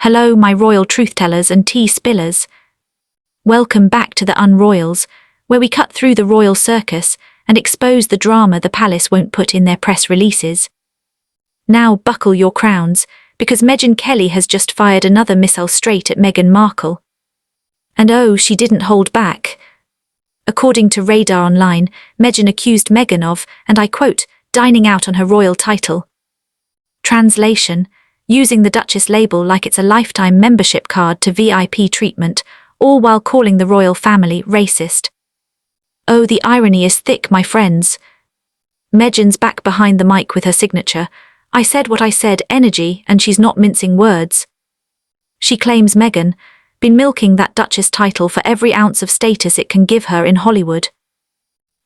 Hello, my royal truth-tellers and tea-spillers. Welcome back to the Unroyals, where we cut through the royal circus and expose the drama the palace won't put in their press releases. Now buckle your crowns, because Megyn Kelly has just fired another missile straight at Meghan Markle. And oh, she didn't hold back. According to Radar Online, Megyn accused Meghan of, and I quote, dining out on her royal title. Translation: using the Duchess label like it's a lifetime membership card to VIP treatment, all while calling the royal family racist. Oh, the irony is thick, my friends. Megyn's back behind the mic with her signature, I said what I said energy, and she's not mincing words. She claims Meghan been milking that Duchess title for every ounce of status it can give her in Hollywood.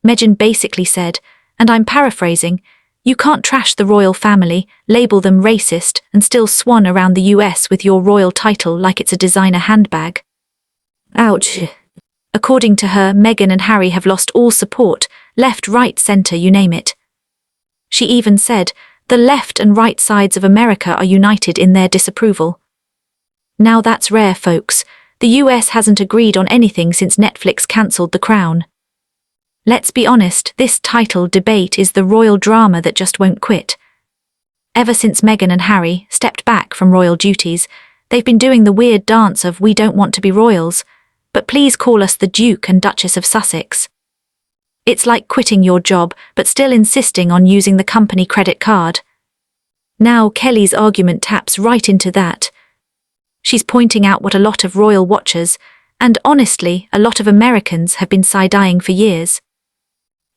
Megyn basically said, and I'm paraphrasing, you can't trash the royal family, label them racist, and still swan around the US with your royal title like it's a designer handbag. Ouch. According to her, Meghan and Harry have lost all support, left, right, center, you name it. She even said, the left and right sides of America are united in their disapproval. Now that's rare, folks. The US hasn't agreed on anything since Netflix cancelled The Crown. Let's be honest, this title debate is the royal drama that just won't quit. Ever since Meghan and Harry stepped back from royal duties, they've been doing the weird dance of we don't want to be royals, but please call us the Duke and Duchess of Sussex. It's like quitting your job but still insisting on using the company credit card. Now Kelly's argument taps right into that. She's pointing out what a lot of royal watchers, and honestly, a lot of Americans have been side-eyeing for years.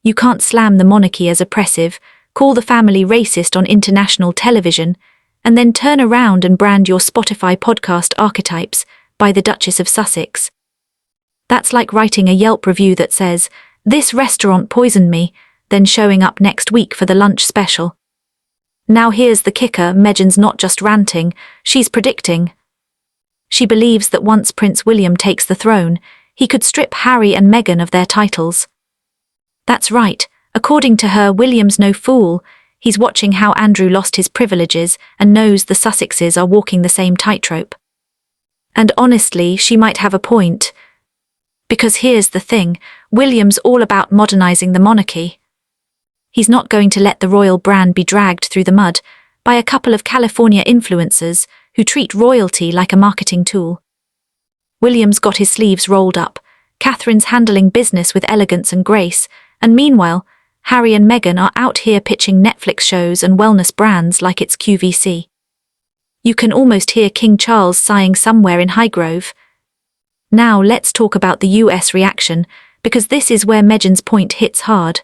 You can't slam the monarchy as oppressive, call the family racist on international television, and then turn around and brand your Spotify podcast archetypes by the Duchess of Sussex. That's like writing a Yelp review that says, this restaurant poisoned me, then showing up next week for the lunch special. Now here's the kicker, Megyn's not just ranting, she's predicting. She believes that once Prince William takes the throne, he could strip Harry and Meghan of their titles. That's right, according to her, William's no fool. He's watching how Andrew lost his privileges and knows the Sussexes are walking the same tightrope. And honestly, she might have a point. Because here's the thing, William's all about modernizing the monarchy. He's not going to let the royal brand be dragged through the mud by a couple of California influencers who treat royalty like a marketing tool. William's got his sleeves rolled up, Catherine's handling business with elegance and grace, and meanwhile, Harry and Meghan are out here pitching Netflix shows and wellness brands like it's QVC. You can almost hear King Charles sighing somewhere in Highgrove. Now let's talk about the US reaction, because this is where Megyn's point hits hard.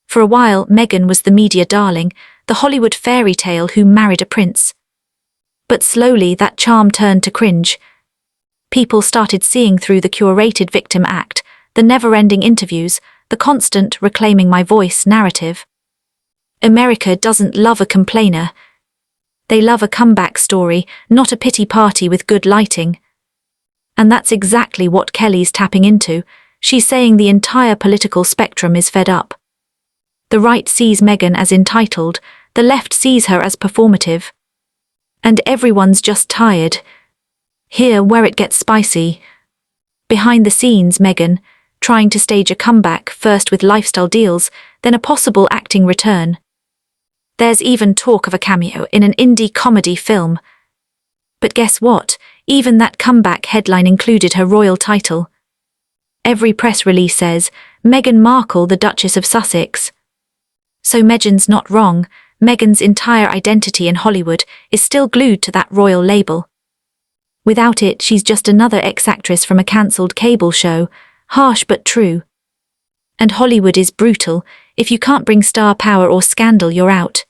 For a while, Meghan was the media darling, the Hollywood fairy tale who married a prince. But slowly that charm turned to cringe. People started seeing through the curated victim act, the never-ending interviews, the constant reclaiming my voice narrative. America doesn't love a complainer. They love a comeback story, not a pity party with good lighting. And that's exactly what Kelly's tapping into. She's saying the entire political spectrum is fed up. The right sees Meghan as entitled, the left sees her as performative. And everyone's just tired. Here where it gets spicy. Behind the scenes, Meghan, trying to stage a comeback, first with lifestyle deals, then a possible acting return. There's even talk of a cameo in an indie comedy film. But guess what? Even that comeback headline included her royal title. Every press release says, Meghan Markle, the Duchess of Sussex. So Megyn's not wrong. Meghan's entire identity in Hollywood is still glued to that royal label. Without it, she's just another ex-actress from a cancelled cable show, harsh but true. And Hollywood is brutal. If you can't bring star power or scandal, you're out.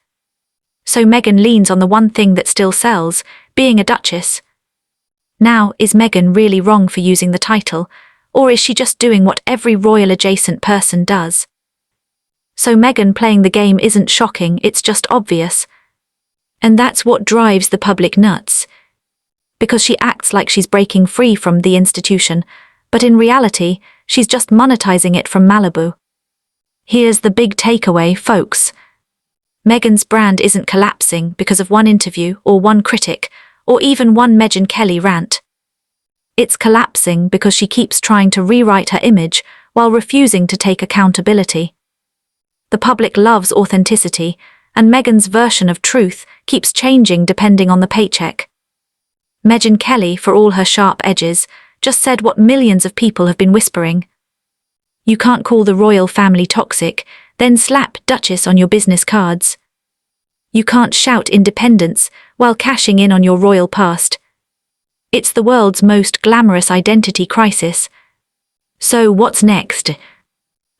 So Meghan leans on the one thing that still sells, being a duchess. Now, is Meghan really wrong for using the title, or is she just doing what every royal-adjacent person does? So Meghan playing the game isn't shocking, it's just obvious. And that's what drives the public nuts. Because she acts like she's breaking free from the institution, but in reality, she's just monetizing it from Malibu. Here's the big takeaway, folks. Meghan's brand isn't collapsing because of one interview or one critic, or even one Megyn Kelly rant. It's collapsing because she keeps trying to rewrite her image while refusing to take accountability. The public loves authenticity, and Meghan's version of truth keeps changing depending on the paycheck. Megyn Kelly, for all her sharp edges, just said what millions of people have been whispering. You can't call the royal family toxic, then slap Duchess on your business cards. You can't shout independence while cashing in on your royal past. It's the world's most glamorous identity crisis. So what's next?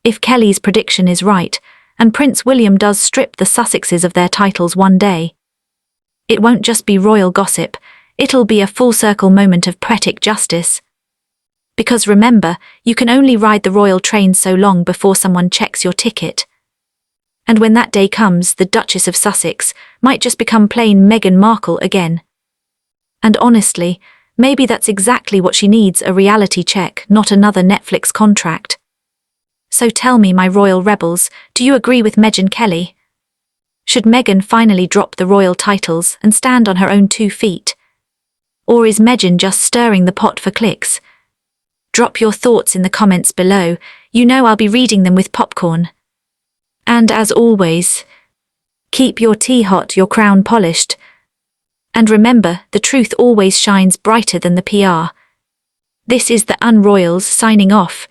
If Kelly's prediction is right, and Prince William does strip the Sussexes of their titles one day, it won't just be royal gossip, it'll be a full-circle moment of poetic justice. Because remember, you can only ride the royal train so long before someone checks your ticket. And when that day comes, the Duchess of Sussex might just become plain Meghan Markle again. And honestly, maybe that's exactly what she needs, a reality check, not another Netflix contract. So tell me, my royal rebels, do you agree with Megyn Kelly? Should Meghan finally drop the royal titles and stand on her own 2 feet? Or is Megyn just stirring the pot for clicks? Drop your thoughts in the comments below. You know I'll be reading them with popcorn. And as always, keep your tea hot, your crown polished. And remember, the truth always shines brighter than the PR. This is the Unroyals signing off.